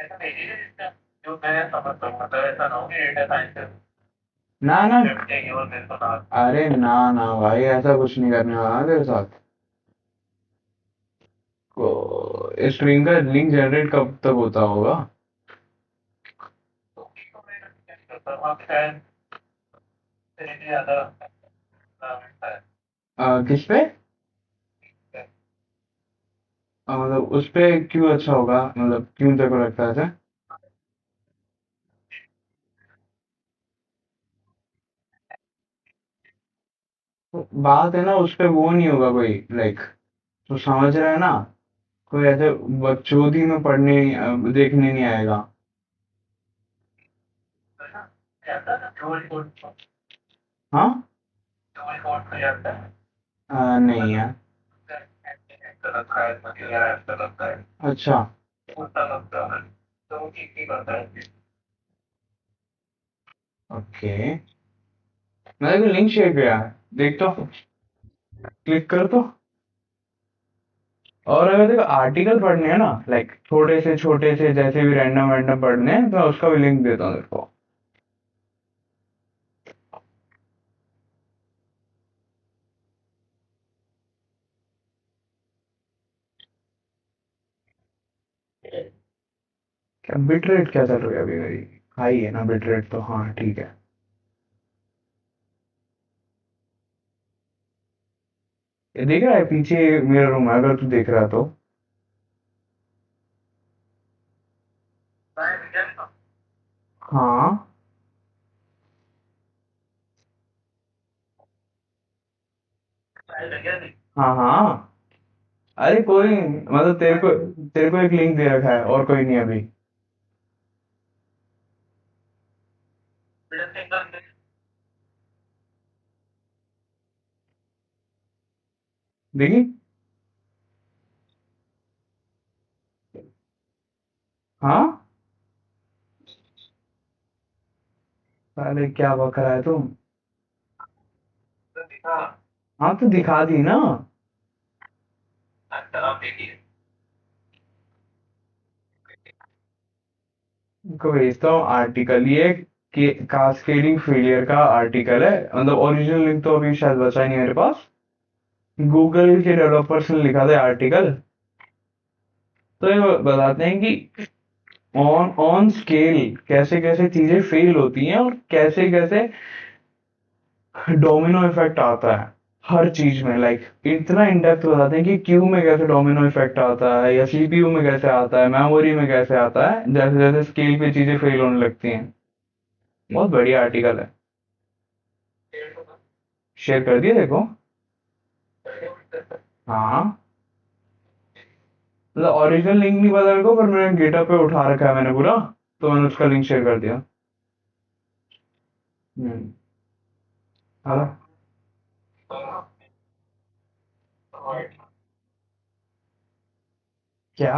ऐसा नहीं है जो मैं समझता हूँ, मतलब ऐसा ना हो कि डेटा साइंस ना ना, चाहिए और मेरे को ना। अरे ना ना भाई, ऐसा कुछ नहीं करने वाला तेरे साथ। को स्ट्रिंग का लिंक जनरेट कब तक होता होगा? तो मैं करता हूँ, आप शायद तेरे लिए ज़्यादा है। किस पे? मतलब उस पे क्यों अच्छा होगा, मतलब क्यों तेरे को लगता है ऐसा? तो बात है ना, उस पे वो नहीं होगा कोई, लाइक, तो समझ रहा है ना, कोई ऐसे बकचोदी में पढ़ने देखने नहीं आएगा। जाता है ना रोल कोड, हाँ। रोल कोड में जाता है। नहीं यार। ऐसा लगता है, मुझे यार ऐसा लगता है, अच्छा। उल्टा लगता है, तो वो ठीक ही करता है। ओके, मैंने को लिंक शेयर किया है, देख तो, क्लिक कर तो। और अगर देखो आर्टिकल पढ़ने हैं ना, लाइक छोटे से जैसे भी रैंडम रैंडम पढ़ने हैं, तो मैं उसका भी लिंक देता हूँ देखो। क्या बिट रेट क्या चल रही है अभी मेरी? हाई है ना बिट रेट, तो हाँ ठीक है। ये देख रहा है पीछे मेरा रूम है, अगर तू देख रहा है तो। हाँ। हाँ हाँ। अरे कोई नहीं, मतलब तेरे को एक लिंक दे रखा है, और कोई नहीं अभी। देखी? हाँ। अरे क्या बक रहा है तुम? हाँ तो दिखा दी ना। को भेजता हूँ आर्टिकल, ये कास्केडिंग फेलियर का आर्टिकल है, मतलब ओरिजिनल लिंक तो अभी शायद बचा ही नहीं मेरे पास। गूगल के डेवलपर्स ने लिखा था आर्टिकल। तो ये बताते हैं कि ऑन ऑन स्केल कैसे कैसे चीजें फेल होती हैं, और कैसे कैसे डोमिनो इफेक्ट आता है हर चीज में, लाइक इतना इन डेप्थ बताते हैं कि क्यू में कैसे डोमिनो इफेक्ट आता है, या सीपीयू में कैसे आता है, मेमोरी में कैसे आता है, जैसे जैसे स्केल पे चीजें फेल होने लगती हैं। बहुत बढ़िया आर्टिकल है। शेयर कर दिया देखो। हाँ, मतलब ओरिजिनल लिंक नहीं पता मेरे को, पर मैंने गिटहब पे उठा रखा है मैंने पूरा, तो मैंने उसका लिंक शेयर कर दिया। हम्म। हाँ। क्या?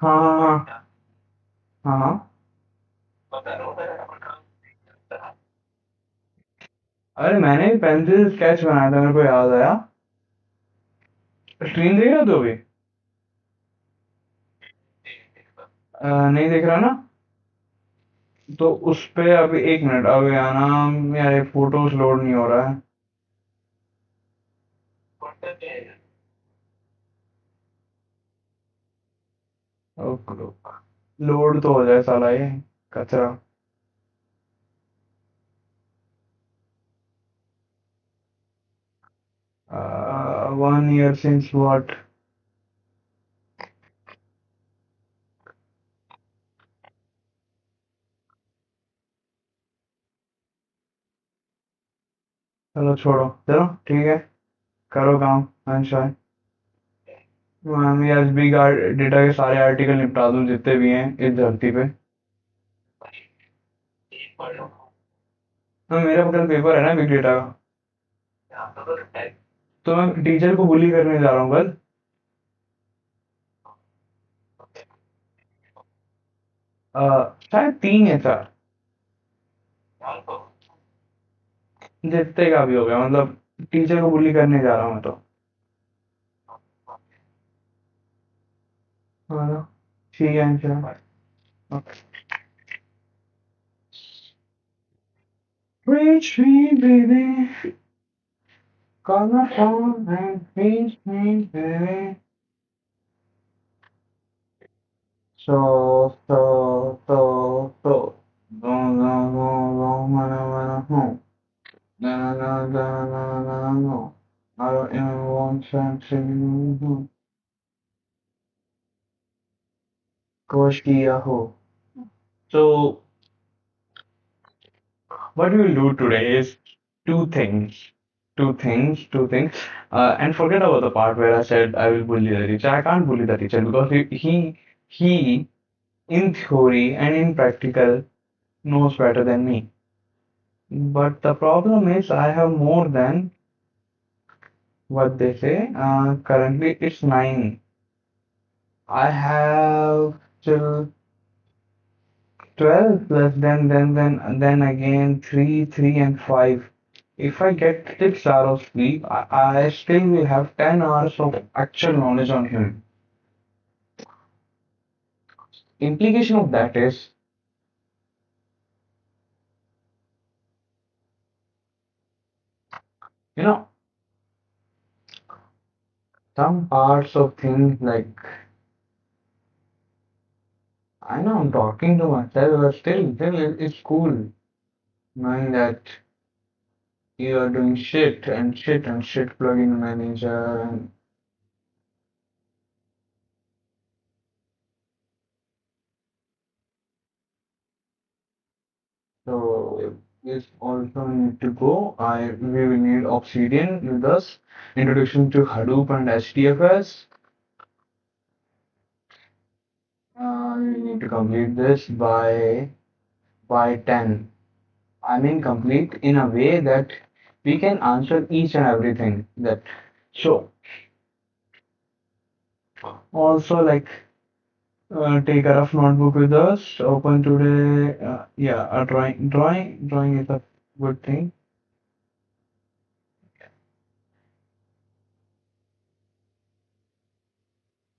हाँ हाँ हाँ हाँ हाँ। अरे मैंने भी पेंसिल स्केच बनाया था, मेरे को याद आया। स्क्रीन देख रहा तू अभी? नहीं देख रहा ना? तो उस पे अभी एक मिनट, अभी आना। यार फोटोज लोड नहीं हो रहा है। रुक रुक, लोड तो हो जाए साला ये कचरा। 1 year since what? चलो छोड़ो, चलो ठीक है, करो काम। अंशाय, मैं भी आज बिग डेटा के सारे आर्टिकल निपटा दूं जितने भी हैं इस धरती पे। हाँ, मेरा कल पेपर है ना बिग डेटा का, तो मैं टीचर को बुली करने जा रहा हूँ कल। शायद 3 या 4, जितने का भी हो गया, मतलब टीचर को बुली करने जा रहा हूँ मैं तो। Hello. She and John. Okay. Reach me, baby. Call my phone and reach me, baby. So. No, no, no, no, no, no, no. No, no, no, no, no, no, no. I don't even want to Koshki Yahoo. So, what we will do today is two things. Two things. And forget about the part where I said I will bully the teacher. I can't bully the teacher because he in theory and in practical, knows better than me. But the problem is I have more than what they say. Currently, it's 9. I have till 12 plus then again 3 and 5. If I get 6 hours of sleep, I still will have 10 hours of actual knowledge on him. Implication of that is, you know, some parts of things like, I know I'm talking to myself, but still it's cool knowing that you are doing shit plugin manager and so this also need to go. We will need Obsidian with us. Introduction to Hadoop and HDFS. We need to complete this by 10. I mean complete in a way that we can answer each and everything that so also like take a rough notebook with us. Open today. Yeah, a drawing is a good thing.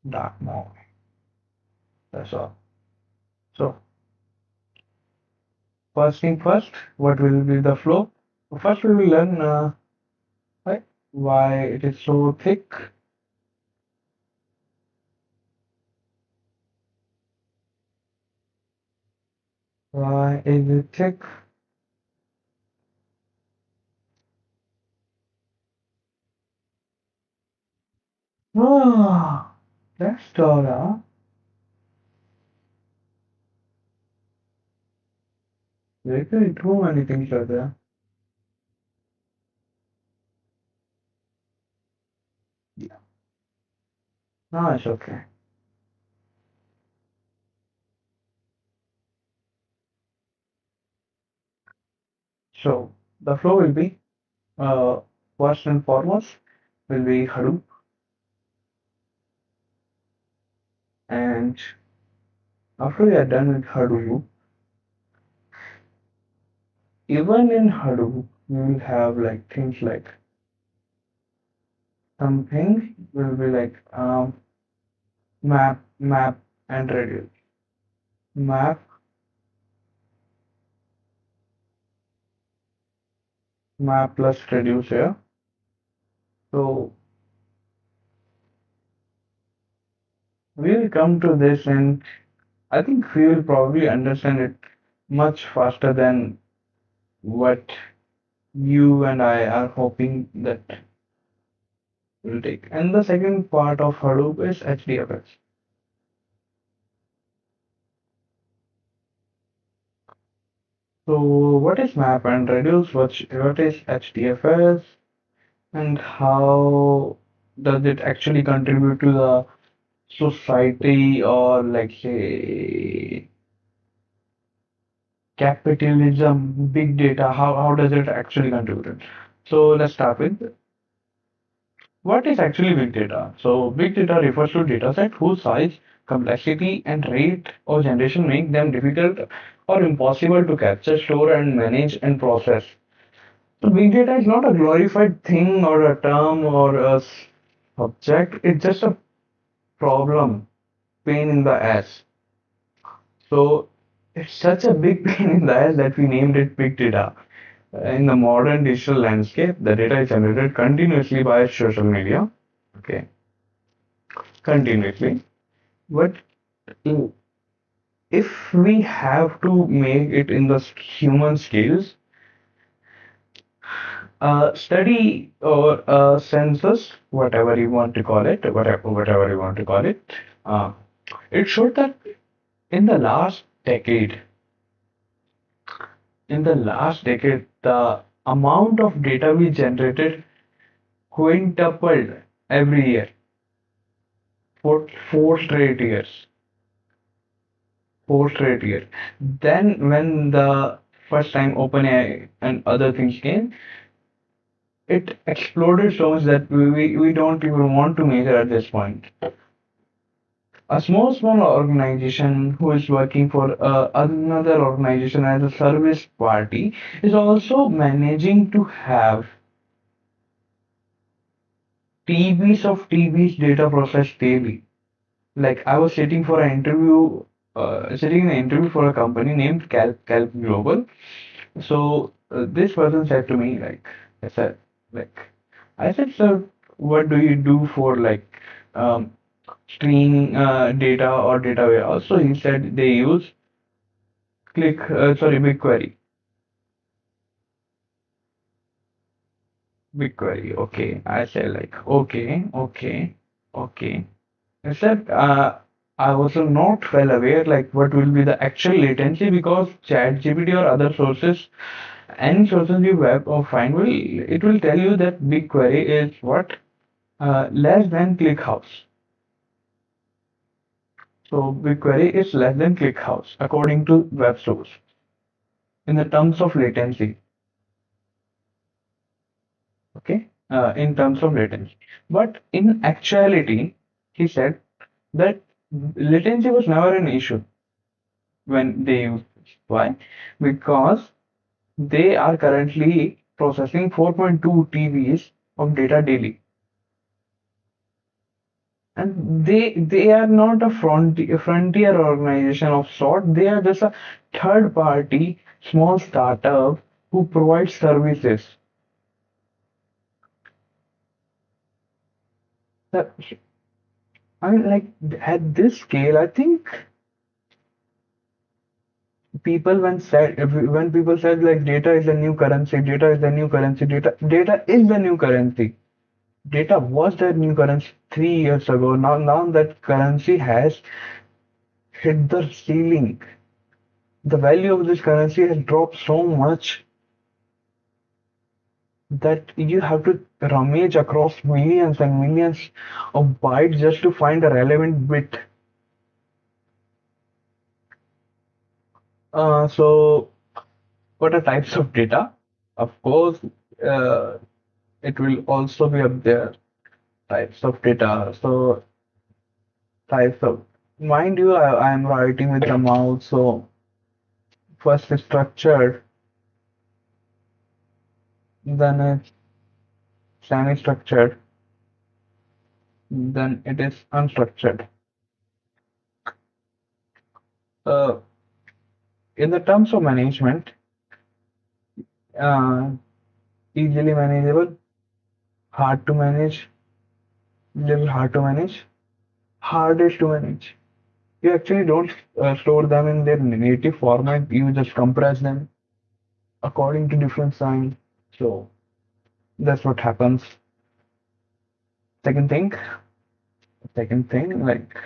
Dark mode. That's all. So first thing first, what will be the flow? First we will learn why it is so thick. Why is it thick? Ah, that's Dora. Literally too many things are there. Yeah. No, it's okay. So the flow will be uh, first and foremost will be Hadoop, and after we are done with Hadoop, even in Hadoop we will have like things like something will be like map and reduce. Map, map plus reduce here. So we will come to this and I think we will probably understand it much faster than what you and I are hoping that will take. And the second part of Hadoop is HDFS. So what is map and reduce? What is HDFS? And how does it actually contribute to the society or like say capitalism, big data? How does it actually contribute? So let's start with what is actually big data? So big data refers to data set whose size, complexity, and rate of generation make them difficult or impossible to capture, store, and manage and process. So big data is not a glorified thing or a term or a subject. It's just a problem. pain in the ass. So it's such a big pain in the ass that we named it big data. In the modern digital landscape, the data is generated continuously by social media. Okay, continuously. But if we have to make it in the human scales, study or census, whatever you want to call it, whatever you want to call it, uh, it showed that in the last decade, the amount of data we generated quintupled every year for 4 straight years. 4 straight years. Then, when the first time OpenAI and other things came, it exploded so much that we don't even want to measure at this point. A small organization who is working for another organization as a service party is also managing to have TBs of TBs data processed daily. Like I was sitting in an interview for a company named Calc Global. So this person said to me, I said, like, I said, sir, what do you do for um, streaming data or data warehouse? So he said they use BigQuery. BigQuery. Okay. I said like, okay. I said, I was not well aware like what will be the actual latency because ChatGPT or other sources, any sources you web or find will tell you that BigQuery is what less than ClickHouse. So BigQuery is less than ClickHouse according to web source in the terms of latency. Okay, in terms of latency. But in actuality, he said that latency was never an issue when they use this. Why? Because they are currently processing 4.2 TBs of data daily. And they are not a frontier organization of sort. They are just a third party small startup who provides services. That I mean, like at this scale, I think when people said like data is the new currency, data is the new currency, data is the new currency. Data was the new currency 3 years ago. Now that currency has hit the ceiling. The value of this currency has dropped so much that you have to rummage across millions and millions of bytes just to find a relevant bit. So what are types of data? Of course, uh, it will also be up there. Types of data. So types of, mind you, I am writing with the mouse. So first is structured, then it's semi-structured, then it is unstructured. Uh, in the terms of management, uh, easily manageable, hard to manage, little hard to manage, hardest to manage. You actually don't store them in their native format. You just compress them according to different sign. So that's what happens. Second thing, like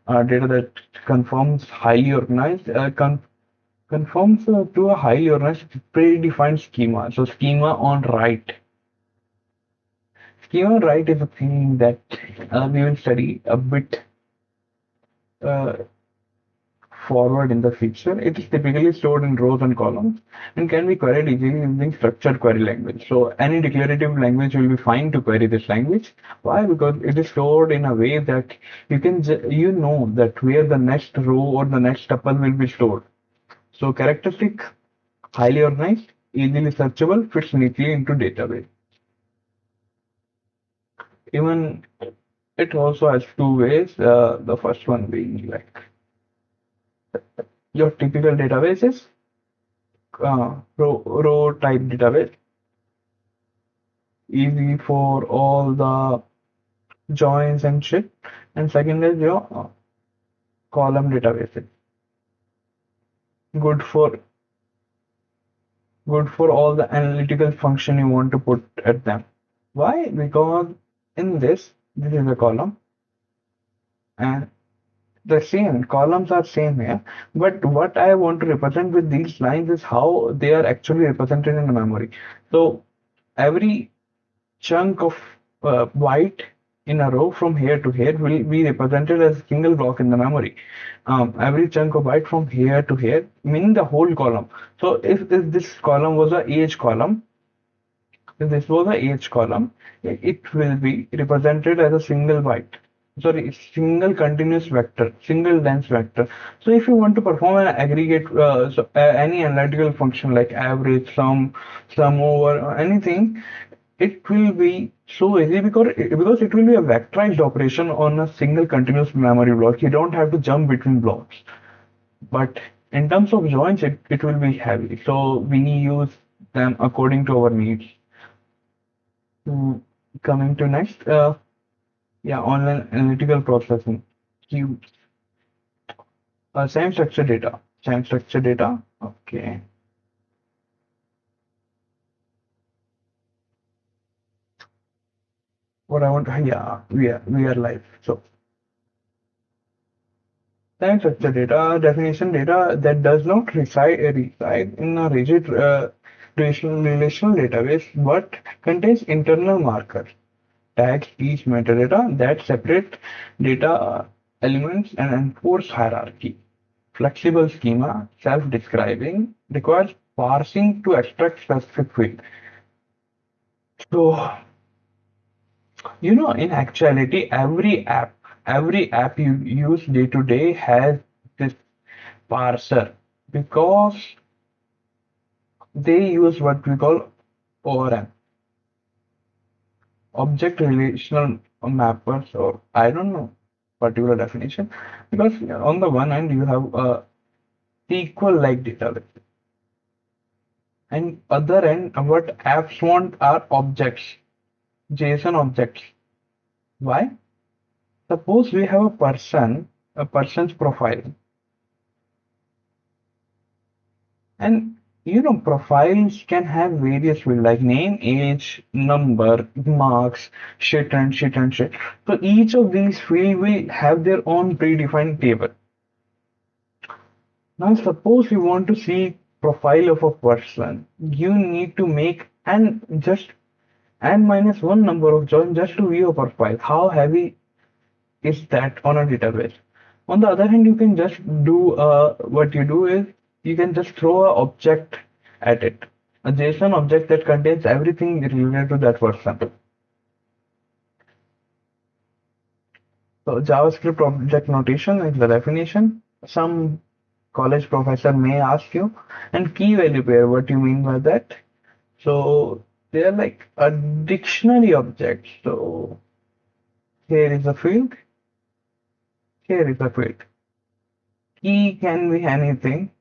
data that conforms highly organized, conforms to a highly organized predefined schema. So schema on write. Schema on write is a thing that we will study a bit uh, forward in the future. It is typically stored in rows and columns and can be queried easily using structured query language. So any declarative language will be fine to query this language. Why? Because it is stored in a way that you know that where the next row or the next tuple will be stored. So characteristic, highly organized, easily searchable, fits neatly into database. Even It also has two ways. The first one being like your typical databases, row type database, easy for all the joins and shit. And second is your column databases, good for good for all the analytical function you want to put at them. Why? Because in this is a column, and the same columns are same here, but what I want to represent with these lines is how they are actually represented in the memory. So every chunk of byte in a row from here to here will be represented as a single block in the memory. Every chunk of byte from here to here, meaning the whole column. So if this column was a age column, if this was a age column, it will be represented as a single byte. Sorry, single continuous vector, single dense vector. So if you want to perform an aggregate, any analytical function like average, sum over, or anything, it will be so easy because it will be a vectorized operation on a single continuous memory block. You don't have to jump between blocks. But in terms of joins, it will be heavy. So we use them according to our needs. Mm, Coming to next, yeah, online analytical processing. You same structure data, same structure data. Okay, what I want, yeah, we are live. So same structure data, definition data that does not reside in a rigid relational database, but contains internal markers, tags, keys, metadata that separate data elements and enforce hierarchy. Flexible schema, self-describing, requires parsing to extract specific field. So, in actuality, every app you use day to day has this parser because they use what we call ORM, object relational mappers, or I don't know particular definition, because on the one hand you have a SQL like database, and other end what apps want are objects, JSON objects. Why? Suppose we have a person's profile, and profiles can have various fields like name, age, number, marks, shit. So each of these fields will have their own predefined table. Now suppose you want to see profile of a person, you need to make and just n minus one number of joins just to view a profile. How heavy is that on a database? On the other hand, you can just do what you do is you can just throw an object at it, a JSON object that contains everything related to that person. So JavaScript object notation is the definition. Some college professor may ask you, and key value pair, what do you mean by that? So they are like a dictionary object. So here is a field, here is a field. Key can be anything.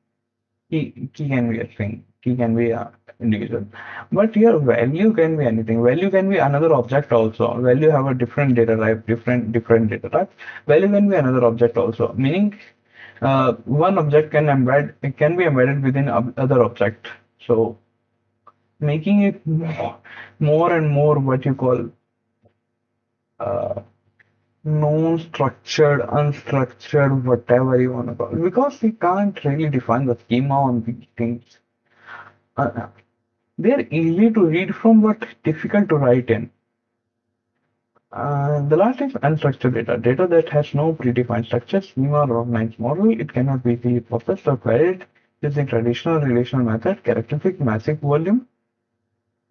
Key can be a string. Key can be a individual. But your value can be anything. Value can be another object also. Value have a different data type, different data type. Value can be another object also. Meaning, one object can be embedded within other object. So making it more and more what you call uh, non-structured, unstructured, whatever you want to call it, because we can't really define the schema on these things. Uh, they're easy to read from, but difficult to write in. The last is unstructured data, data that has no predefined structure, schema, or organized model. It cannot be easily processed or queried using traditional relational method. Characteristic massive volume.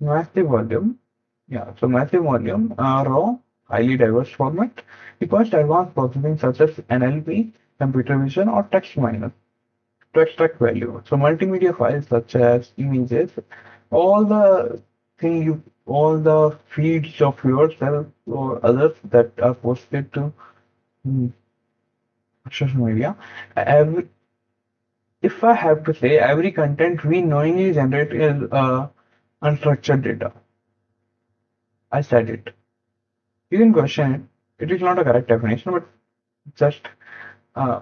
Yeah, so massive volume, raw, highly diverse format requires advanced processing such as NLP, computer vision, or text mining to extract value. So multimedia files such as images, all the thing you all the feeds of yourself or others that are posted to mm, social media. Every, if I have to say, every content we knowingly generate is unstructured data. I said it. You can question it. It is not a correct definition, but just uh,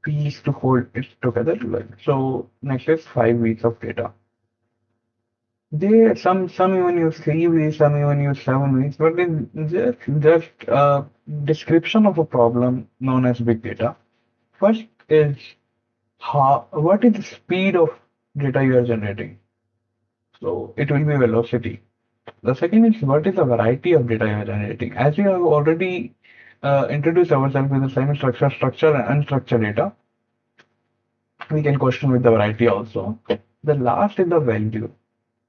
piece to hold it together. Like, so next is 5 weeks of data. They some even use 3 weeks, some even use 7 weeks, but it's just a description of a problem known as big data. First is how what is the speed of data you are generating? So it will be velocity. The second is what is the variety of data you are generating? As we have already introduced ourselves with the semi-structured, structured, and unstructured data, we can question with the variety also. The last is the value.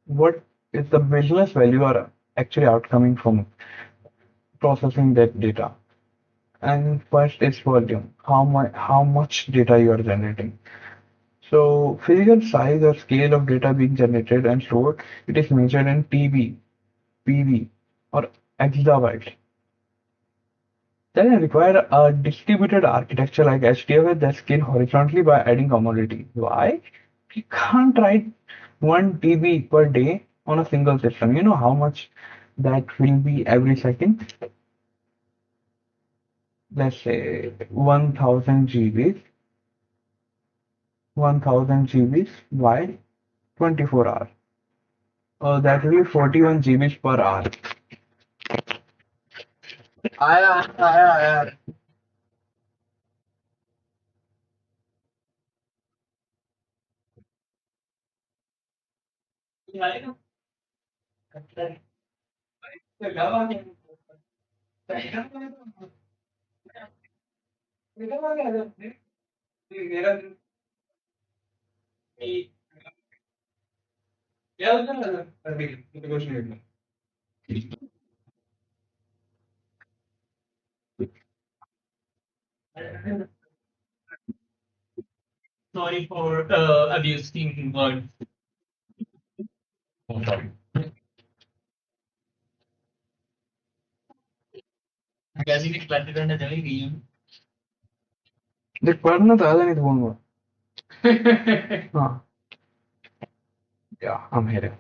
What is the business value or actually outcoming from processing that data? And first is volume. How much data you are generating. So physical size or scale of data being generated and stored, it is measured in TB, PB, or exabytes. Then require a distributed architecture like HDFS that scale horizontally by adding commodity. Why? You can't write 1 TB per day on a single system. You know how much that will be every second? Let's say 1000 GBs, 1000 GBs by 24 hours. That will be 41 GBs per hour. आया आया आया ये आएगा अच्छा तो गावा के गावा के मेरा क्या होता है अभी तो कुछ नहीं Sorry for abusing words. Oh, sorry. कैसी भी क्लास करने चली गई हूँ देख पढ़ना तो आधा नहीं तो बोलूंगा हाँ yeah I'm here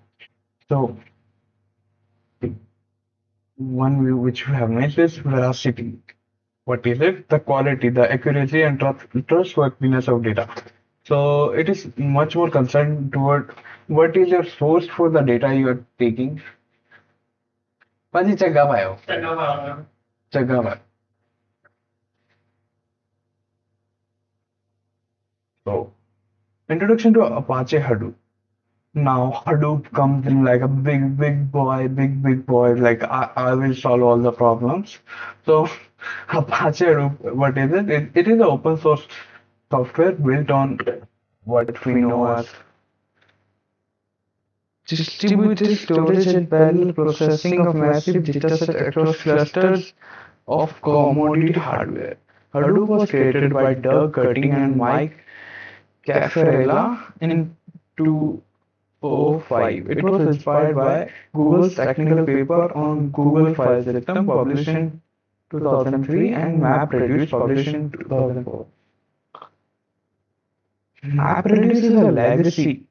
so one view which you have made is veracity. What is it? The quality, the accuracy, and trustworthiness of data. So it is much more concerned toward what is your source for the data you are taking. Paji chagga payo. Chagga payo. So introduction to Apache Hadoop. Now Hadoop comes in like a big boy. Like I will solve all the problems. So Apache Hadoop, what is it? It is an open source software built on what we know as distributed storage and parallel processing of massive datasets across clusters of commodity hardware. Hadoop was created by Doug Cutting and Mike Caffarella in 2005. It was inspired by Google's technical paper on Google File System published in 2003 and MapReduce published in 2004. MapReduce is a legacy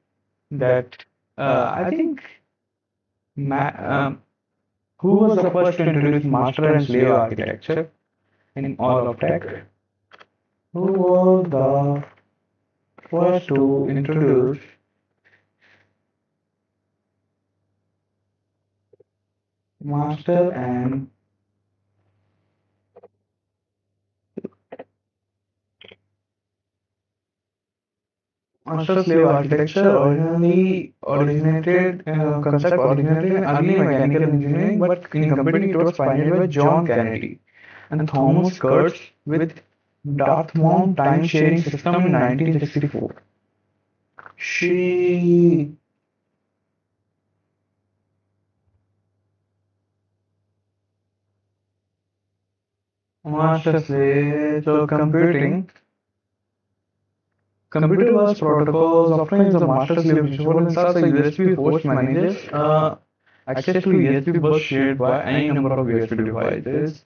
that I think Ma who was the first to introduce master and slave architecture in all of tech? Who was the first to introduce master and master slave architecture originally originated concept originated in early mechanical engineering, but in computing it was pioneered by John Kennedy and Thomas Kurtz with Dartmouth time sharing system in 1964. She master slave so computing Computer bus protocols often use a master slave principle and such a USB host manages access to USB bus shared by any number of USB devices.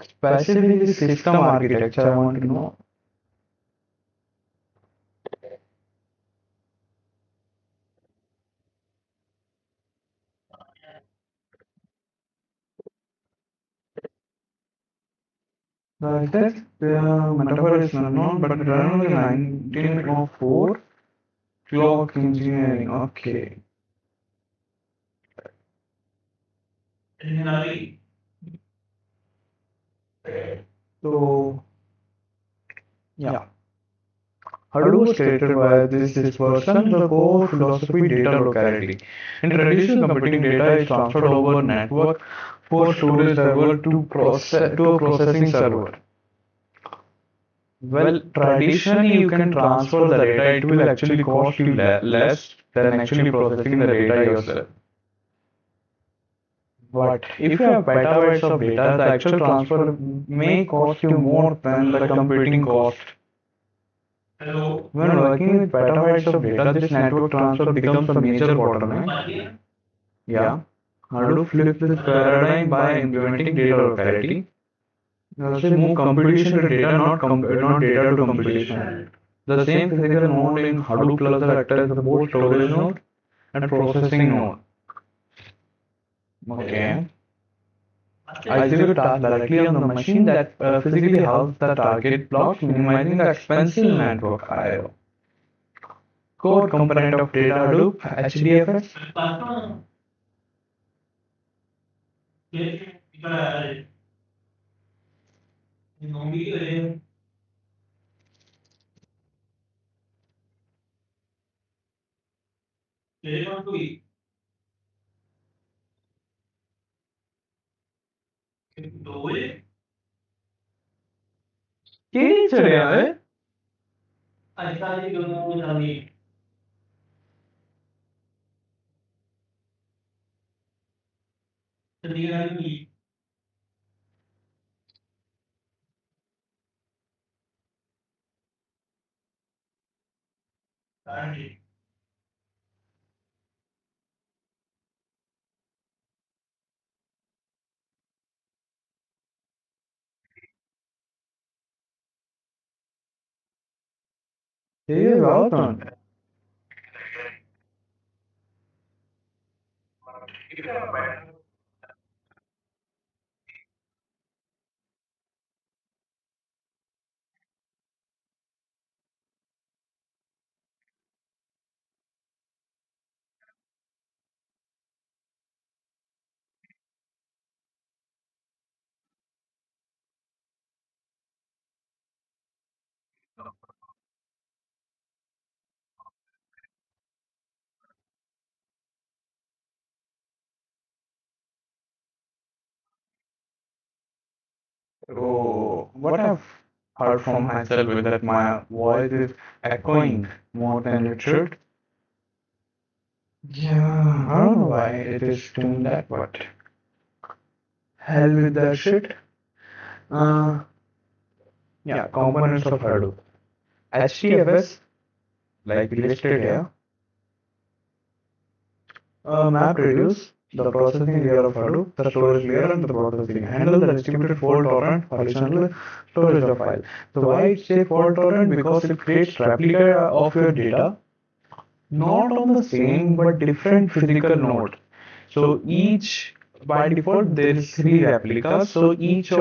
Specifically, system architecture, I want to know. The exact metaphor is unknown, but around the 1904 clock engineering. Okay. Engineering. So, yeah. Hadoop was created by this person, the core philosophy data locality. In traditional computing, data is transferred over network for storage server to a processing server. Well, traditionally you can transfer the data, it will actually cost you less than actually processing the data yourself. But if you have petabytes of data, the actual transfer may cost you more than the computing cost. Hello. When working with petabytes of data, this network transfer becomes a major bottleneck. Yeah. Hadoop flips this paradigm by implementing data locality. Say move computation to data, not data to computation. The same physical node in Hadoop cluster acts as both storage node and processing node. Okay. I execute tasks directly on the machine that physically houses the target blocks, minimizing the expensive network I/O. Core component of data Hadoop, HDFS. Non dire telefono qui dove ਕਿਹੜੀ ਚੜਿਆ ਏ ਅੱਜ ਕੱਲ੍ਹ ਦੀ ਦੋਨੋਂ ਜਾਨੀ ਚੰਡੀਗੜ੍ਹ ਦੀ ਹਾਂਜੀ ਇਹ ਬਹੁਤ ਹੁੰਦਾ Oh, what I've heard from myself is that my voice is echoing more than it should. Yeah, I don't know why it is doing that, but hell with that shit. Uh, yeah, components of Hadoop. HDFS, like we listed here, map reduce the processing layer of Hadoop, the storage layer, and the processing. Handle the distributed fault tolerant horizontal storage of file. So why it say fault tolerant? Because it creates replica of your data, not on the same but different physical node. So each by default there is three replicas. So each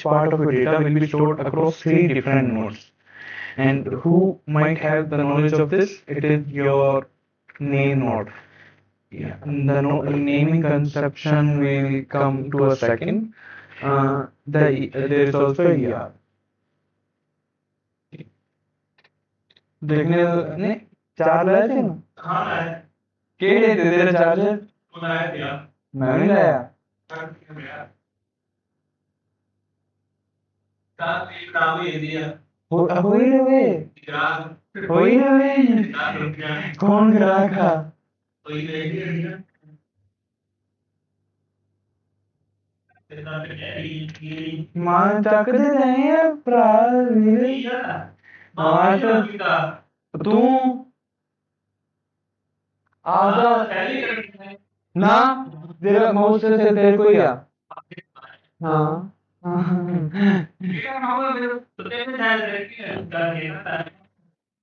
part of your data will be stored across three different nodes. And who might have the knowledge of this? It is your name node. Yeah, the naming conception will come to a second. There is also ER. देखने ने चार लाए थे ना हाँ है केड़े थे तेरे चार्जर बनाया दिया मैं नहीं लाया काम ये दिया होई रहे ग्राहक होई रहे रुपया कौन ग्राहक था कोई नहीं ਮਾਂ ਚੱਕਦੇ ਨਹੀਂ ਆ ਭਰਾ ਮੇਰੇ ਮਾਂ ਤੂੰ ਆਦਾ ਨਾ तेरा माउस से तेरे को ही आ हाँ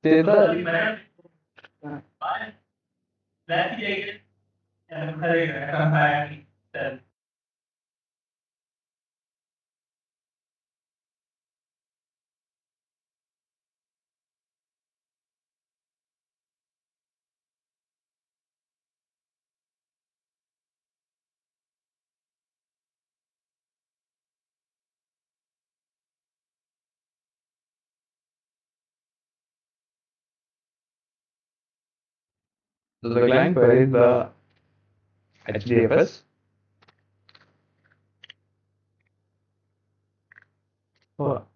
तेरा So the client queries the HDFS for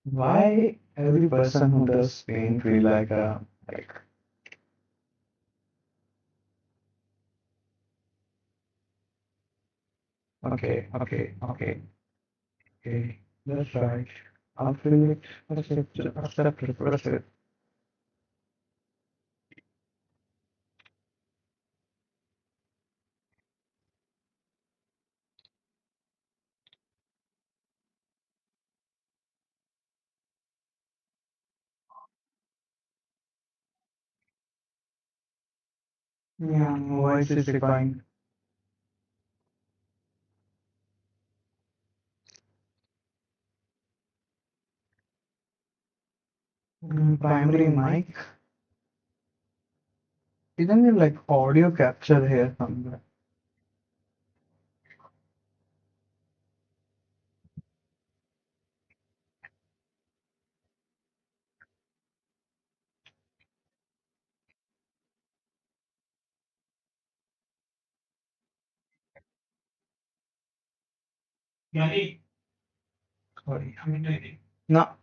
why every person who does pain feel like okay, that's right. I'll feel it. Accept it. Yeah, voice is requiring. Primary mic. Isn't it like audio capture here somewhere? Sorry. No.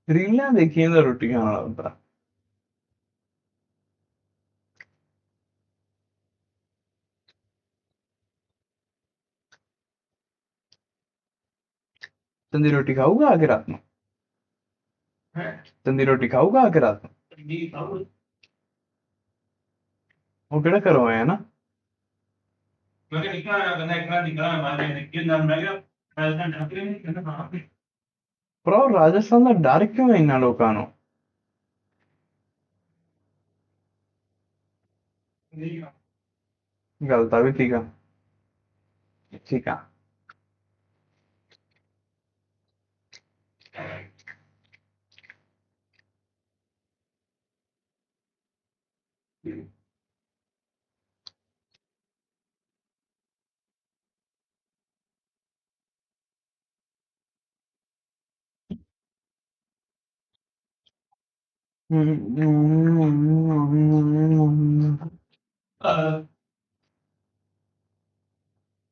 रीलां देखिए तो रोटी खाना होता तंदी रोटी खाऊगा आगे रात में तंदी रोटी खाऊगा आगे रात में वो केड़ा करो है ना पर राजस्थान का डर क्यों है इन्ना लोगों ਨੂੰ ਗੱਲ ਤਾਂ ਵੀ ਠੀਕ ਆ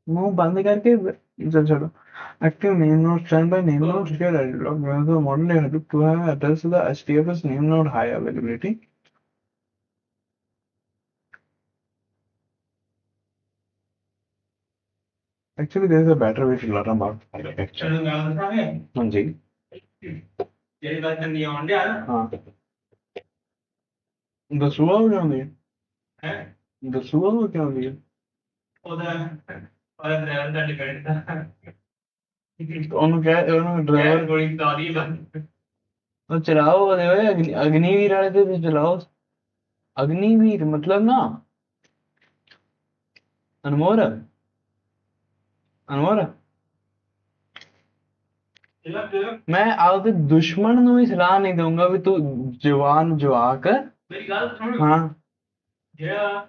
मुंह बंद करके चल चलो active name node stand by name node share log the model Hadoop to have address to the HDFS name node high availability. Actually, there is a better way to learn about architecture. हाँ जी हाँ दसुआ हो क्यों दिया दसुआ हो क्यों दिया ਉਹਨੂੰ ਕਹਿ ਉਹਨੂੰ ਡਰਾਈਵਰ ਗੋਲੀ ਚਲਾ ਦੀ ਉਹ ਚਲਾਓ ਉਹਦੇ ਓਏ ਅਗਨੀਵੀਰ ਵਾਲੇ ਤੇ ਵੀ ਚਲਾਓ ਅਗਨੀਵੀਰ ਮਤਲਬ ਨਾ ਅਨਮੋਲ ਅਨਮੋਲ ਮੈਂ ਆਪਦੇ ਦੁਸ਼ਮਣ ਨੂੰ ਵੀ ਸਲਾਹ ਨਹੀਂ ਦਊਂਗਾ ਵੀ ਤੂੰ ਜਵਾਨ ਜਵਾਕ ਮੇਰੀ ਗੱਲ ਸੁਣ ਹਾਂ ਜਿਹੜਾ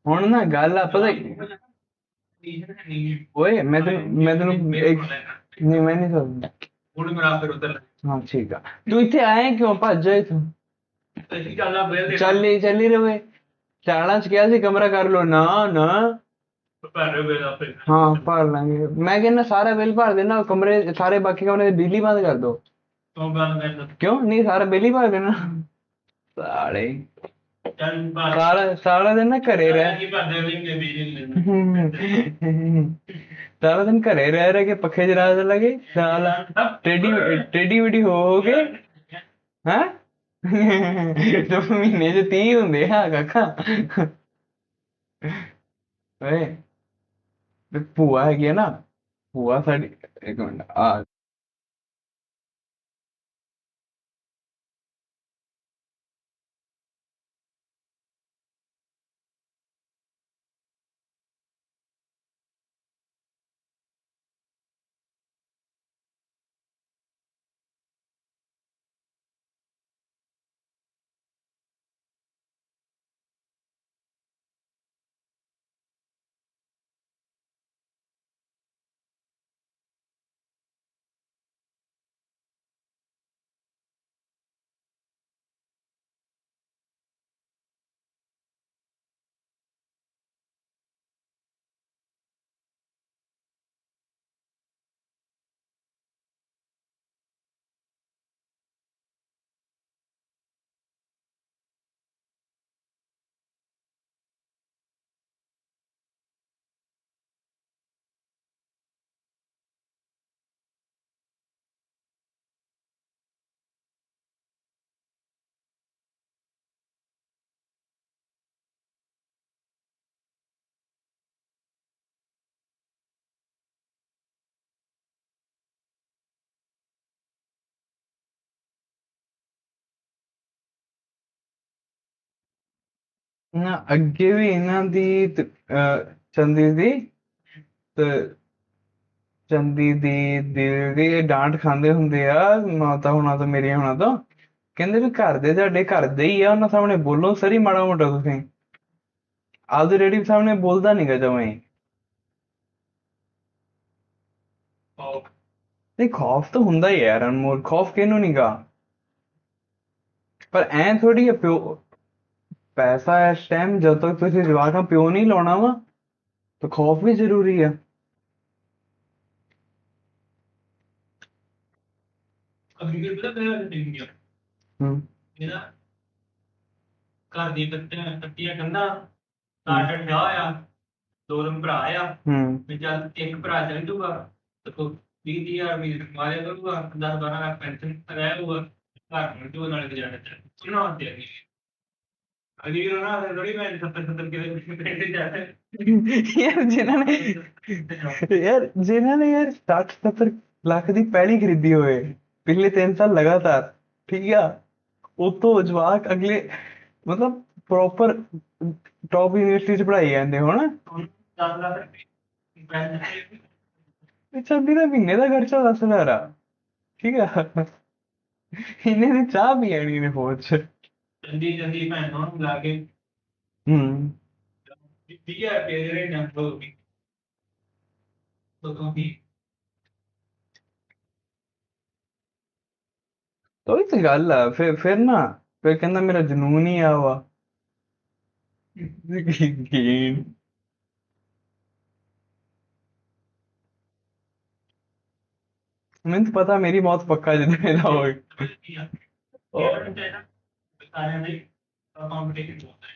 ਹੁਣ ਨਾ ਗੱਲ ਆ ਪਤਾ ਓਏ ਮੈਂ ਤੈਨੂੰ ਇੱਕ ਨਹੀਂ ਮੈਂ ਨਹੀਂ ਸਕਦਾ ਹੁਣ ਮੇਰਾ ਫਿਰ ਉਧਰ ਹਾਂ ਠੀਕ ਆ ਤੂੰ ਇੱਥੇ ਆਏ ਕਿਉਂ ਭੱਜ ਜਾਏ ਤੂੰ ਚੱਲ ਹੀ ਰਵੇ ਚਾਲਾਂ ਚ ਕਿਹਾ ਸੀ ਕਮਰਾ ਕਰ ਲੋ ਨਾ ਭਰ ਬਿਲ ਆਪੇ ਹਾਂ ਭਰ ਲਾਂਗੇ। ਮੈਂ ਕਹਿੰਦਾ ਸਾਰਾ ਬਿੱਲ ਭਰ ਦੇਣਾ, ਕਮਰੇ ਸਾਰੇ ਬਾਕੀ ਕਮਰੇ ਦੀ ਬਿਜਲੀ ਬੰਦ ਕਰ ਦੋ। ਉਹ ਗੱਲ ਕਰ ਕਿਉਂ ਨਹੀਂ, ਸਾਰਾ ਬਿੱਲ ਹੀ ਭਰ ਦੇਣਾ। ਸਾਲੇ ਚੱਲ ਸਾਰਾ ਦਿਨ ਨਾ ਘਰੇ ਰਹਿ ਕੀ ਭਰਦੇ ਰਹਿੰਗੇ ਬਿਜਲੀ ਸਾਰਾ ਦਿਨ ਘਰੇ ਰਹਿ ਕੇ ਪੱਖੇ ਚਲਾ ਲੱਗੇ ਸਾਲਾ ਟੇਡੀ ਟੇਡੀ ਮੇਡੀ ਹੋ ਕੇ ਹੈਂ। ਜੋ ਮਹੀਨੇ ਚ 30 ਹੁੰਦੇ ਆ ਕਾਕਾ। ਓਏ ਤੇ ਭੂਆ ਹੈਗੀ ਆ ਨਾ, ਭੂਆ ਸਾਡੀ, ਇੱਕ ਮਿੰਟ ਆ ਨਾ ਅੱਗੇ ਵੀ ਇਹਨਾਂ ਦੀ ਚੰਦੀ ਦੀ ਤੇ ਚੰਦੀ ਦੀ ਡਾਂਟ ਖਾਂਦੇ ਹੁੰਦੇ ਆ ਮਾਤਾ ਹੁਣਾਂ ਤੋਂ, ਮੇਰੀਆਂ ਹੁਣਾਂ ਤੋਂ। ਕਹਿੰਦੇ ਵੀ ਘਰ ਦੇ ਤੁਹਾਡੇ ਘਰ ਦੇ ਹੀ ਆ, ਉਹਨਾਂ ਸਾਹਮਣੇ ਬੋਲੋ ਸਰੀ ਮਾੜਾ ਮੋਟਾ ਤੁਸੀਂ। ਆਪਦੇ ਡੈਡੀ ਸਾਹਮਣੇ ਬੋਲਦਾ ਨੀ ਗਾ ਜਮਾਂ ਹੀ। ਨਹੀਂ ਖੌਫ ਤਾਂ ਹੁੰਦਾ ਹੀ ਹੈ ਯਾਰ ਅਨਮੋਲ, ਖੌਫ ਕਿਹਨੂੰ ਨੀ ਗਾ। ਪਰ ਐਂ ਥੋੜੀ ਆ ਪਿਓ ਪੈਸਾ ਇਸ ਟਾਈਮ ਜਦ ਤੱਕ ਤੁਸੀਂ ਜਵਾਕਾਂ ਪਿਓ ਨਹੀਂ ਲਾਉਣਾ ਵਾ ਤਾਂ ਖੌਫ ਵੀ ਜ਼ਰੂਰੀ ਆ। ਅਗਲੀ ਪਤਾ ਕਿਹੜਾ ਹੂੰ ਇਹਦਾ ਘਰ ਦੀ ਕੱਟੀਆਂ ਕੰਧਾਂ ਟਾਰਗੇਟ ਲਿਆ ਹੋਇਆ, ਦੋ ਦਿਨ ਭਰਾ ਆ ਹੂੰ ਵੀ ਚੱਲ ਇੱਕ ਭਰਾ ਚੱਲ ਜੂਗਾ ਤੇ 20,000 ਵੀ ਮਾਰਿਆ ਕਰੂਗਾ, 10-12 ਲੱਖ ਪੈਨਸ਼ਨ ਰਹਿ ਹੋਊਗਾ, ਘਰ ਨੂੰ ਜੋ ਨਾਲ ਗੁਜ਼ਾਰਾ ਚੱਲ ਸੁਣਾ ਹੁੰਦੀ ਹੈਗੀ ਅਗਲੀ ਨਾ ਥੋੜੀ ਮੈਂ 70 ਕਿਲੇ ਪਿੰਡ ਜਾ ਯਾਰ ਜਿਨ੍ਹਾਂ ਨੇ ਯਾਰ 60-70 ਲੱਖ ਦੀ ਪੈਲੀ ਖਰੀਦੀ ਹੋਏ ਪਿਛਲੇ 3 ਸਾਲ ਲਗਾਤਾਰ, ਠੀਕ ਆ, ਉਤੋਂ ਜਵਾਕ ਅਗਲੇ ਮਤਲਬ ਪ੍ਰੋਪਰ ਟੌਪ ਯੂਨੀਵਰਸਿਟੀ ਚ ਪੜ੍ਹਾਈ ਜਾਂਦੇ ਹੁਣ। 10 ਲੱਖ ਪੈਨਸ਼ਨ ਚੰਦੀ ਦਾ ਮਹੀਨੇ ਦਾ ਖਰਚਾ 10,000 ਆ, ਠੀਕ ਆ। ਇਹਨੇ ਦੀ ਚਾਹ ਪੀ ਆਣੀ ਨੇ ਫੌਜ ਚ। ਚੰਦੀ ਚੰਦੀ ਭੈਣ ਨੂੰ ਲਾ ਕੇ ਹੂੰ 20,000 ਰੁਪਏ ਦੇ ਰਹੇ ਨੇ ਤੋਂ ਵੀ ਤਾਂ ਉਹੀ ਤਾਂ ਗੱਲ ਆ, ਫਿਰ ਨਾ ਫਿਰ ਕਹਿੰਦਾ ਮੇਰਾ ਜਨੂਨ ਹੀ ਆ ਵਾ। ਮੈਨੂੰ ਤਾਂ ਪਤਾ ਮੇਰੀ ਮੌਤ ਪੱਕਾ ਜਿੱਦਾਂ ਇਹਦਾ ਹੋਏ। ਸਾਰਿਆਂ ਦੇ ਕੰਪੀਟੀਸ਼ਨ ਹੁੰਦਾ ਹੈ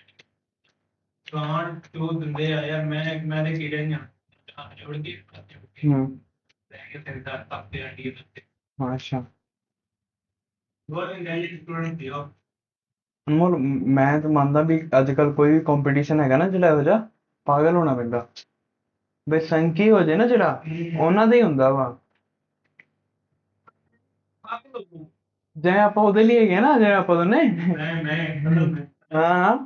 ਕਾਂਡ ਜੋ ਦਿੰਦੇ ਆ ਯਾਰ ਮੈਂ ਦੇ ਕੀੜੇ ਨਹੀਂ ਆ ਜੋੜ ਕੇ ਹੂੰ ਲੈ ਕੇ ਤੇ ਦਾ ਤੱਕ ਆਂਟੀ ਅੱਛਾ। ਬਹੁਤ ਇੰਟੈਲੀਜੈਂਟ ਸਟੂਡੈਂਟ ਸੀ ਉਹ ਅਨਮੋਲ ਮੈਂ ਤਾਂ ਮੰਨਦਾ ਵੀ ਅੱਜ ਕੱਲ ਕੋਈ ਵੀ ਕੰਪੀਟੀਸ਼ਨ ਹੈਗਾ ਨਾ ਜਿਹੜਾ ਇਹੋ ਜਿਹਾ ਪਾਗਲ ਹੋਣਾ ਪੈਂਦਾ। ਬੇਸੰਕੀ ਹੋ ਜੇ ਨਾ ਜਿਹੜਾ ਉਹਨਾਂ ਦਾ ਹੀ ਹੁੰਦਾ ਵਾ। ਜਿਵੇਂ ਆਪਾਂ ਉਹਦੇ ਲਈ ਹੈਗੇ ਨਾ, ਜਿਵੇਂ ਆਪਾਂ ਦੋਨੇ ਹਾਂ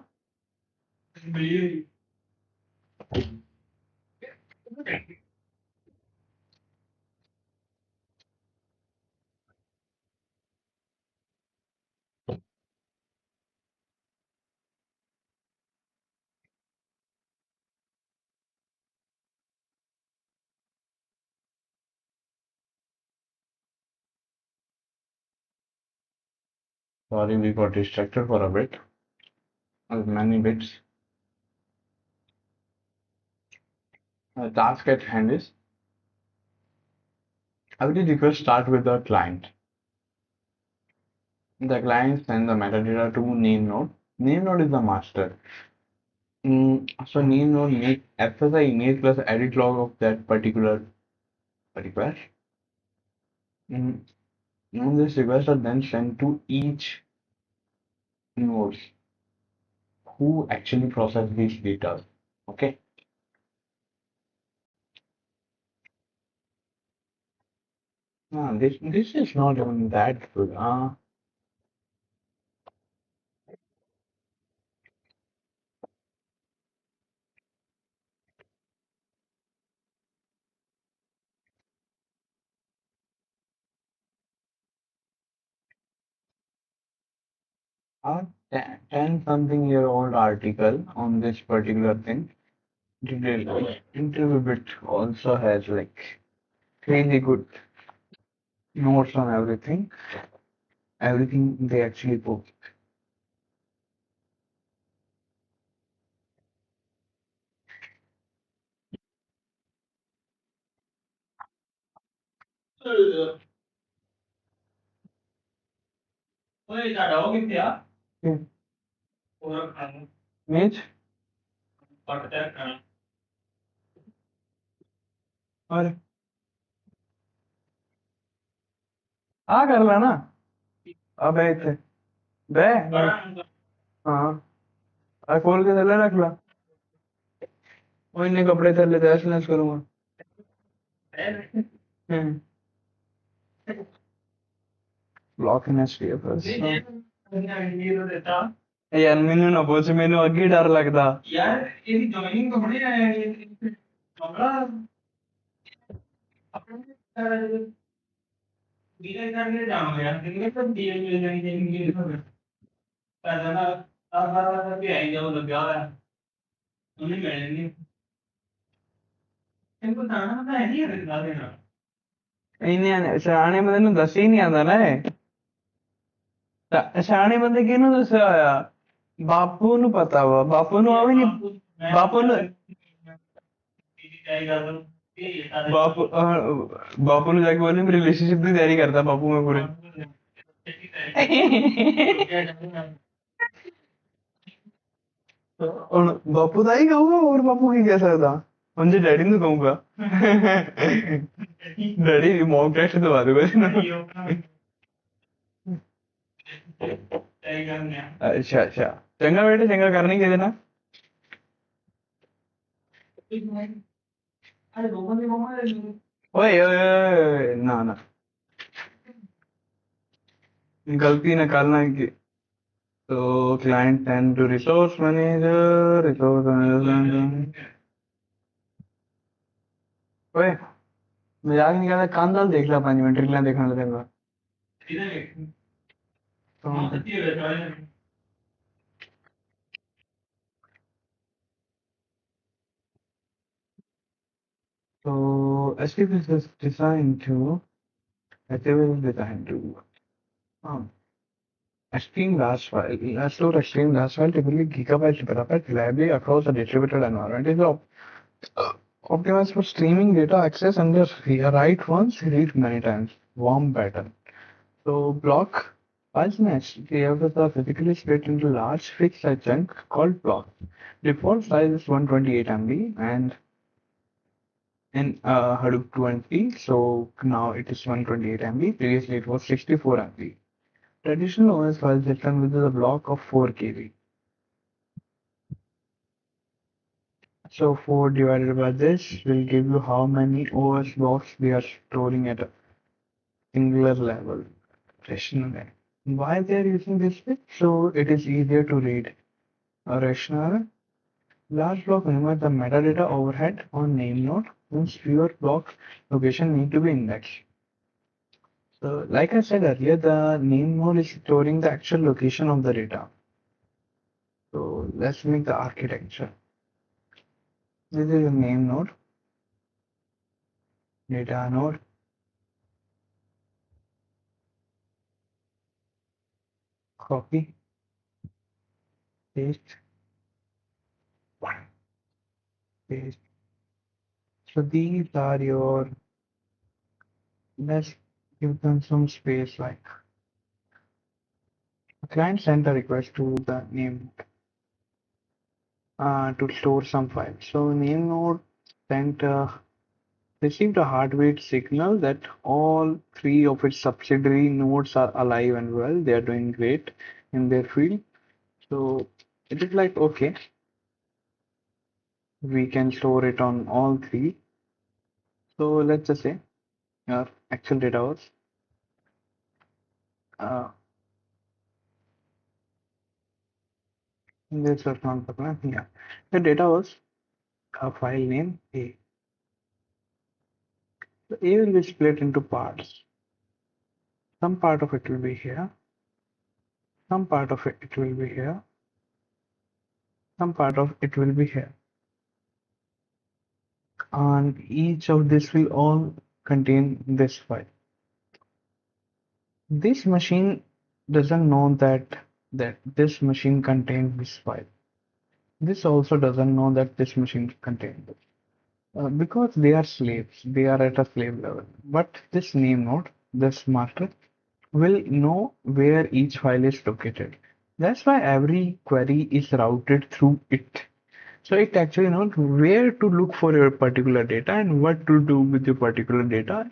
Sorry, we got distracted for a bit. Many bits. Task at hand is every request start with the client. The client sends the metadata to name node. Name node is the master. So name node make access the image plus edit log of that particular request. Mm, and this request are then sent to each nodes who actually process these data. Okay. This is not even that good. A 10 something year old article on this particular thing. Detail interview bit also has like crazy good notes on everything they actually post. ओए ਤੁਹਾਡਾ ਉਹ ਕਿੱਥੇ ਆ Hmm. ਹੋਰ ਖਾਣਾ Mitch, ਪੱਟ ਤੇ ਖਾਣਾ और आ कर ला ना अब इतने बे हाँ आ खोल के थल्ले रख ला वो इन्हें कपड़े थल्ले तैश नैश करूँगा हम्म ब्लॉक नैश किया बस यार मैंने ना पूछ मैंने अगे डर लगता यार ਇਹਦੀ ਜੁਆਇਨਿੰਗ ਕਪੜੇ ਆਏ ਕਮਰਾ ਆਪਣੇ ਵੀਰੇ ਕਰਕੇ ਜਾਣਾ ਯਾਰ ਕਿੰਨੇ ਤਾਂ ਡੀਲ ਮਿਲ ਜਾਣੀ ਚਾਹੀਦੀ ਹੈ ਪੈਸਾ ਨਾ ਆਹ ਵੀ ਆਈ ਜਾਓ ਲੱਗਿਆ ਹੋਇਆ ਉਹਨੇ ਮਿਲ ਨਹੀਂ ਇਹਨੂੰ ਤਾਂ ਹੈ ਨਹੀਂ ਰੱਖਦਾ ਦੇਣਾ इन्हें सियाने बंदे ਨੂੰ ਦੱਸ ਹੀ ਨਹੀਂ ਆਉਂਦਾ ਨਾ ਸਿਆਣੇ ਬੰਦੇ ਕਿਹਨੂੰ ਦੱਸਿਆ ਹੋਇਆ ਬਾਪੂ ਨੂੰ ਪਤਾ ਵਾ ਬਾਪੂ ਨੂੰ ਆ ਵੀ ਨਹੀਂ ਬਾਪੂ ਨੂੰ ਬਾਪੂ ਨੂੰ ਜਾ ਕੇ ਬੋਲੇ ਮੈਂ ਰਿਲੇਸ਼ਨਸ਼ਿਪ ਦੀ ਤਿਆਰੀ ਕਰਦਾ ਬਾਪੂ ਮੈਂ ਪੂਰੇ ਹੁਣ ਬਾਪੂ ਦਾ ਹੀ ਕਹੂਗਾ ਹੋਰ ਬਾਪੂ ਕੀ ਕਹਿ ਸਕਦਾ ਹੁਣ ਜੇ ਡੈਡੀ ਨੂੰ ਕਹੂੰਗਾ ਡੈਡੀ ਮੌਕ ਟੈਸਟ ਦਵਾ ਦੂਗਾ ਇਹਨਾਂ ਨੂੰ ਅੱਛਾ ਅੱਛਾ ਚੰਗਾ ਬੇਟੇ ਚੰਗਾ ਕਰਨੀ ਕਿਹਦੇ ਨਾਲ ਓਏ ਓਏ ਓਏ ਨਾ ਨਾ गलती न करना कि तो client send to resource manager ओए मजाक नहीं करता कान दाल देख ला 5 मिनट रीलां देखने लगेगा so STP is designed to STP is designed to um, extreme large file. A stored extreme large file typically gigabytes per reliably across a distributed environment. It is optimized for streaming data access under write once, read many times. Warm pattern. So block files next. The errors are physically split into large fixed size chunk called block. Default size is 128 MB and in Hadoop 20, so now it is 128 MB. Previously it was 64 MB. Traditional OS file system uses a block of 4 KB. So 4 divided by this will give you how many OS blocks we are storing at a singular level. Rational. Why they are using this bit? So it is easier to read. A rational large block minimize the metadata overhead on name node since fewer block location need to be indexed. So like I said earlier, the name node is storing the actual location of the data. So let's make the architecture. This is a name node, data node, copy, paste, paste, So these are your, let's give them some space, like a client sent a request to the name to store some files. So name node sent received a heartbeat signal that all three of its subsidiary nodes are alive and well. They are doing great in their field. So it is like, okay, we can store it on all three. So let's just say our actual data was uh, this was not the plan. Yeah, the data was a file name A. So A will be split into parts. Some part of it will be here. Some part of it will be here. Some part of it will be here. And each of this will all contain this file. This machine doesn't know that this machine contains this file. This also doesn't know that this machine contains it. Because they are slaves, they are at a slave level. But this name node, this master, will know where each file is located. That's why every query is routed through it. So it actually knows where to look for your particular data and what to do with your particular data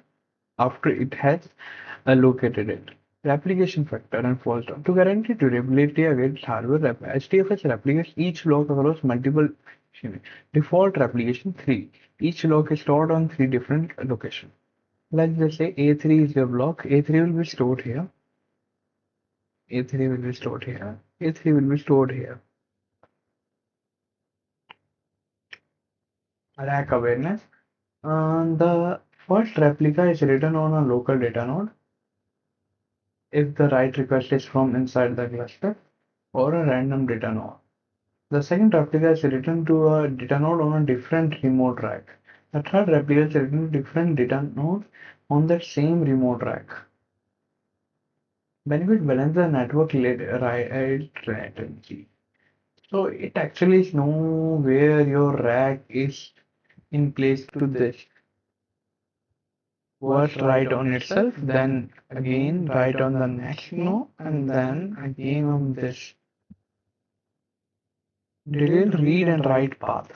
after it has located it. Replication factor and false down. To guarantee durability against hardware, HDFS replicates each block across multiple default replication 3. Each block is stored on 3 different locations. Let's just say A3 is your block. A3 will be stored here. A3 will be stored here. A3 will be stored here. Rack awareness. The first replica is written on a local data node if the write request is from inside the cluster or a random data node. The second replica is written to a data node on a different remote rack. The third replica is written to different data node on that same remote rack. Benefit balance the network write latency. So it actually knows where your rack is in place to this. First write on itself, then again write on the next node, and then again on this. Detailed read and write path.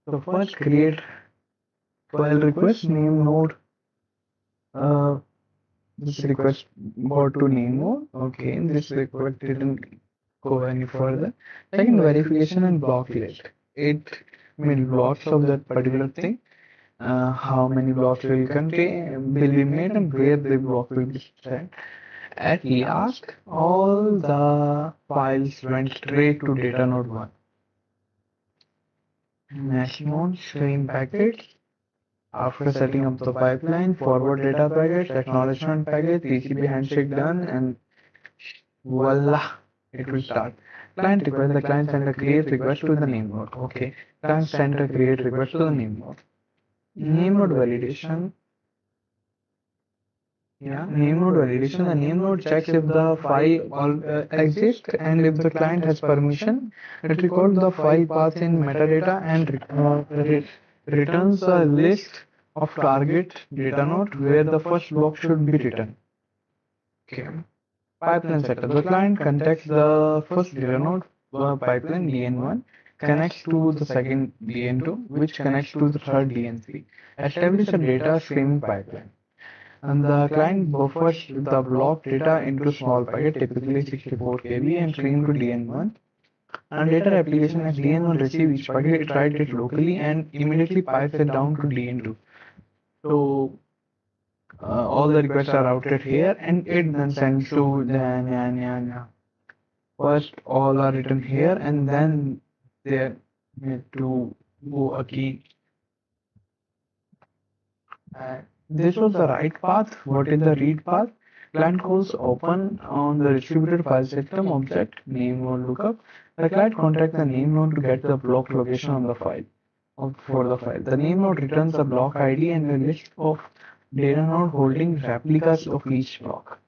So first create file request name node. Uh, this request got to name node. Okay, this request didn't go any further. Second, verification and block list. It means blocks of that particular thing. How many blocks will be made and where the block will be sent. At last, all the files went straight to data node 1. Next node, stream packets. After setting up the pipeline, forward data packets, acknowledgement package, TCP handshake done, and voila, it will start. Client request, the client send a create request to the name node. Okay, client send a create request to the name node. Name node validation. Yeah, name node validation. The name node checks if the file exists and if the client has permission. It records the file path in metadata and returns a list of target data node where the first block should be written. Okay. Pipeline setup. The client contacts the first data node pipeline DN1, connects to the second DN2, which connects to the third DN3. Establish a data streaming pipeline. And the client buffers the block data into small packet, typically 64 KB, and stream to DN1. And later application as DN1 receive each packet, it writes it locally and immediately pipes it down to DN2. So all the requests are routed here and it then sends to the first all are written here and then they need to go a key. This was the write path. What is the read path? Client calls open on the distributed file system object name node lookup. The client contacts the name node to get the block location on the file for the file. The name node returns a block ID and a list of data node holding replicas of each block.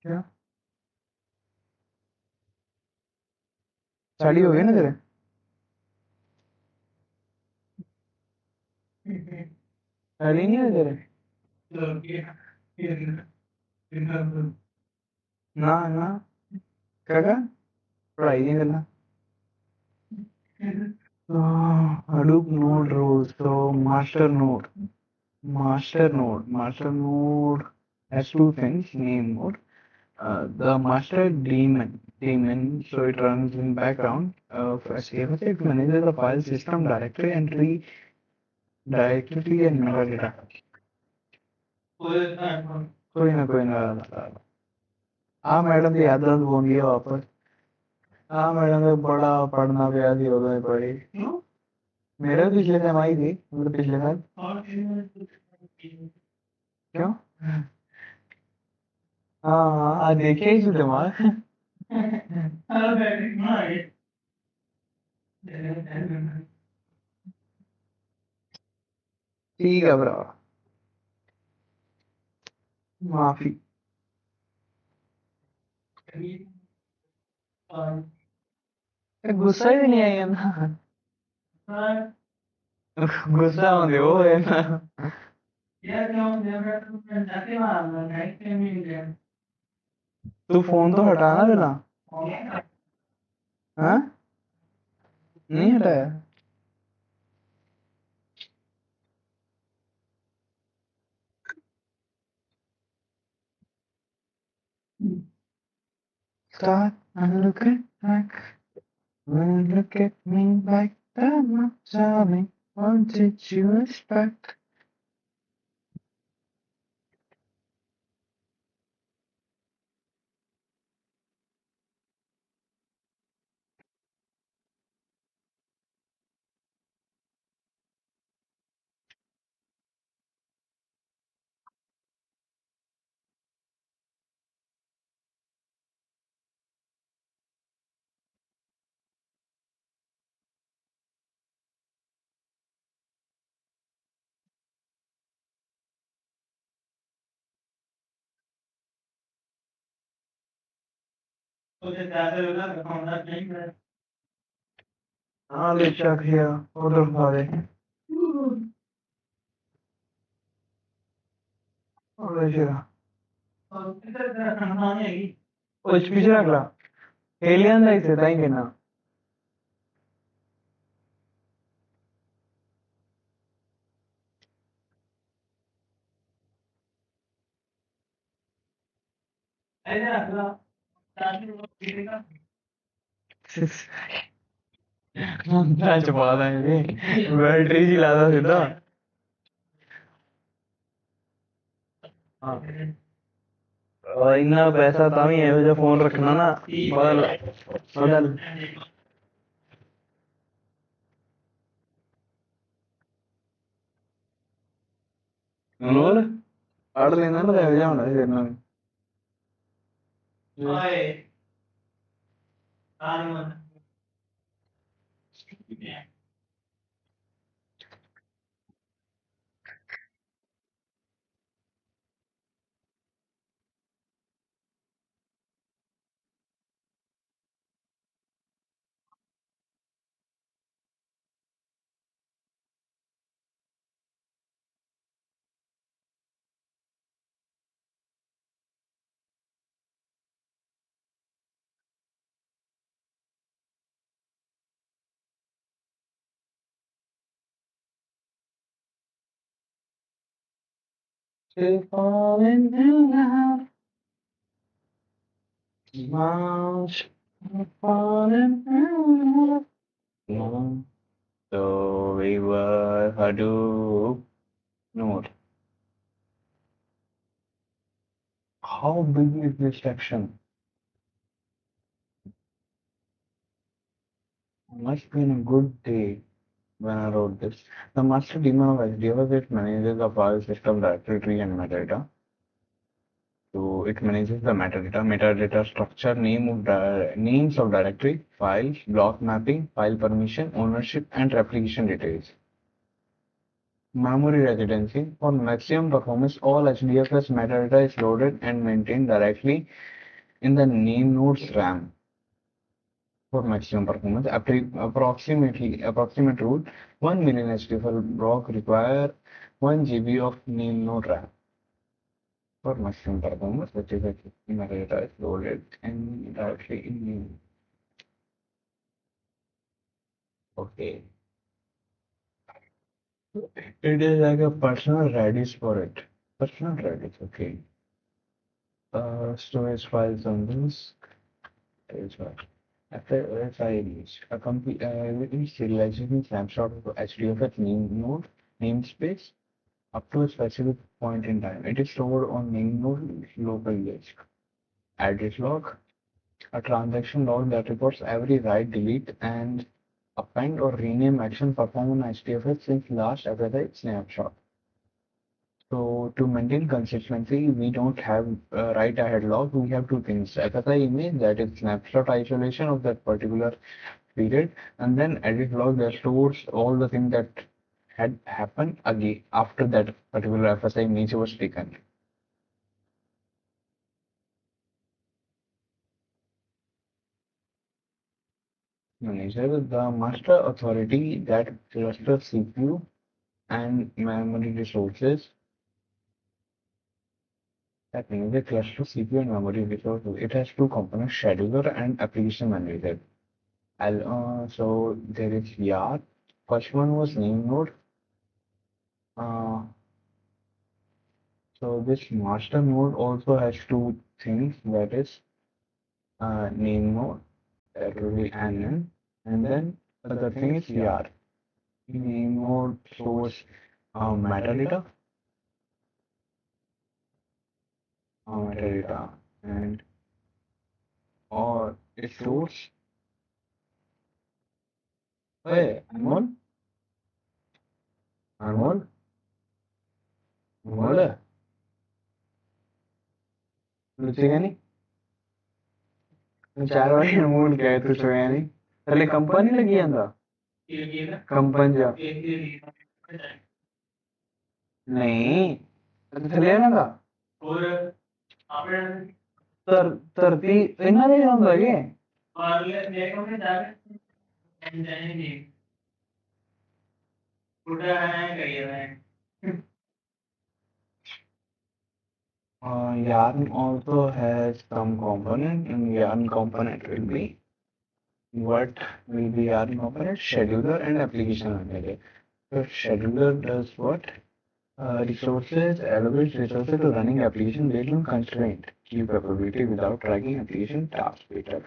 क्या study हो गई ना तेरे study नहीं है तेरे ना ना क्या पढ़ाई नहीं करना Hadoop node roles. So master node has two things, name node. The master daemon, so it runs in background. First, it manages the file system directory and metadata. कोई ना मैडम की आदत बन गई वापस मैडम तो बड़ा पढ़ना पिया थी उधर पढ़ी मेरे भी पिछले टाइम आई थी मतलब पिछले साल क्यों हाँ आज देखे ही तुझे मार ठीक है ब्रो माफी गुस्सा ही नहीं आई ना गुस्सा होंगे वो है ना तू फोन तो हटाना देना हाँ नहीं हटाया Start and look at back when you look at me like that now tell me what did you expect हाँ ले चख लिया उधर खा दे और ले चला कुछ पीछे रख ला एलियन लाइक से ताई कहना छुपा देंगे बैटरी ही लादा सीधा हाँ और इतना पैसा तामी है जो फोन रखना ना बदल बदल बोल पढ़ लेना ना तो जाओ ना देना To falling in love, much falling in love. So we were Hadoop node. How big is this section? Must been a good day when I wrote this. The master daemon of HDFS it manages the file system directory and metadata. So it manages the metadata structure, names of directory, files, block mapping, file permission, ownership, and replication details. Memory residency. For maximum performance, all HDFS metadata is loaded and maintained directly in the name node's RAM for maximum performance. Approximate rule, 1 million HDFL block require 1 GB of name node RAM for maximum performance, which is a metadata is loaded and directly in name. Okay. It is like a personal Redis for it. Personal Redis, okay. Storage files on this. Storage file. After SIDs, a complete serialization snapshot of HDFS name node namespace up to a specific point in time. It is stored on name node local disk. Edit log, a transaction log that reports every write, delete, and append or rename action performed on HDFS since last FSI snapshot. So to maintain consistency, we don't have write ahead log. We have two things: FSI image, that is snapshot isolation of that particular period, and then edit log that stores all the things that had happened again after that particular FSI image was taken. Manager, the master authority that clusters CPU and memory resources. That means the cluster CPU and memory resources. It has two components: scheduler and application manager. So there is YAR. First one was name node. Uh, so this master node also has two things, that is name node, that will be NN, and then other thing is YAR. Name node stores metadata, metadata, and or it stores. Hey, Anmol, Anmol, रुचि नहीं चार बार अनमोल गए तो सोया नहीं पहले company लगी आंदा कंपन जा नहीं थले ना का और आपने धरती इन्ना नहीं आंदा के और देखो ने जाके जाएंगे उड़ा है करिए है Yarn also has some component, and yarn component will be what will be yarn component? Scheduler and application manager. So scheduler does what? Resources, allocates resources to running application based on constraint, queue capability without tracking application tasks better.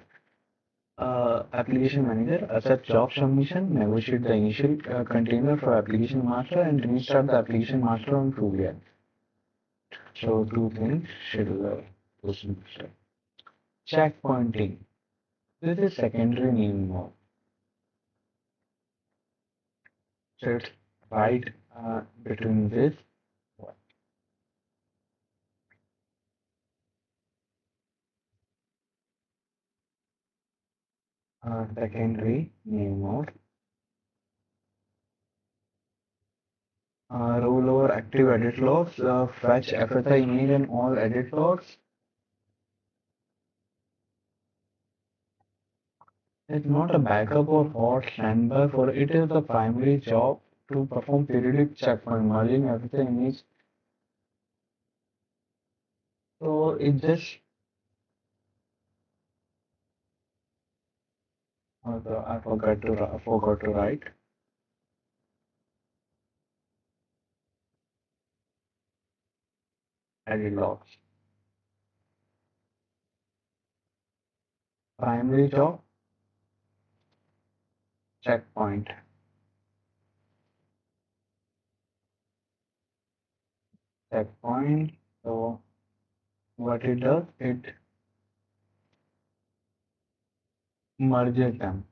Application manager accept job submission, negotiate the initial container for application master, and restart the application master on Julia. So two things, scheduler, person master. Checkpointing. This is secondary name mode. So it's right between this. Secondary name mode. Roll over active edit logs, fetch FSI image and all edit logs. It's not a backup or hot standby for it is the primary job to perform periodic checkpoint merging FSI image. So it just I forgot to write edit logs. Primary job checkpoint. Checkpoint. So what it does, it merges them.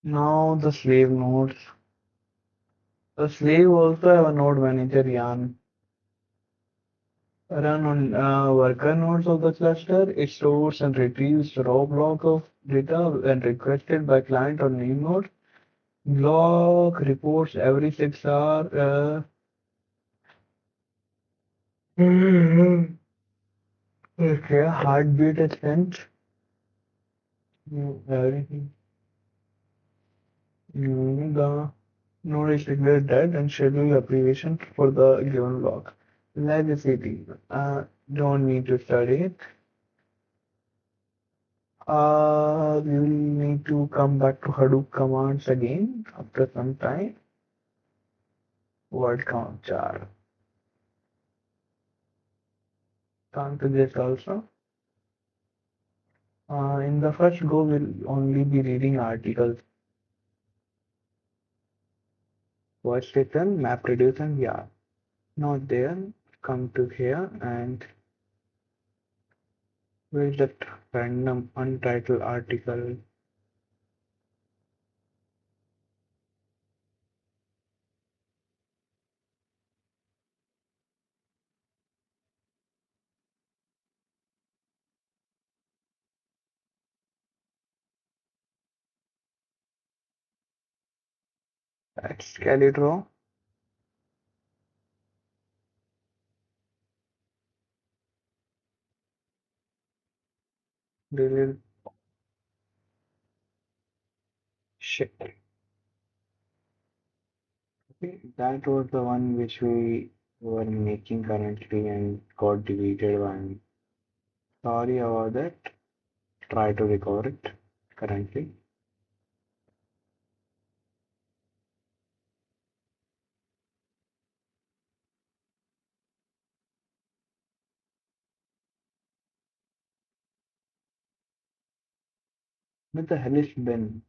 Now the slave nodes. The slave also have a node manager yarn. Run on worker nodes of the cluster. It stores and retrieves raw block of data when requested by client or new node. Block reports every 6 hours. Okay, heartbeat is sent. Everything. The node is declared dead and schedule abbreviation for the given block. Legacy. Don't need to study it. We will need to come back to Hadoop commands again after some time. Word count jar. Come to this also. In the first go, we'll only be reading articles. What's written, map reduce and yeah. Not there. Come to here and we'll just random untitled article. Let's get it raw. Delete shit. Okay, that was the one which we were making currently and got deleted one. Sorry about that. Try to recover it currently. What the hell is bin?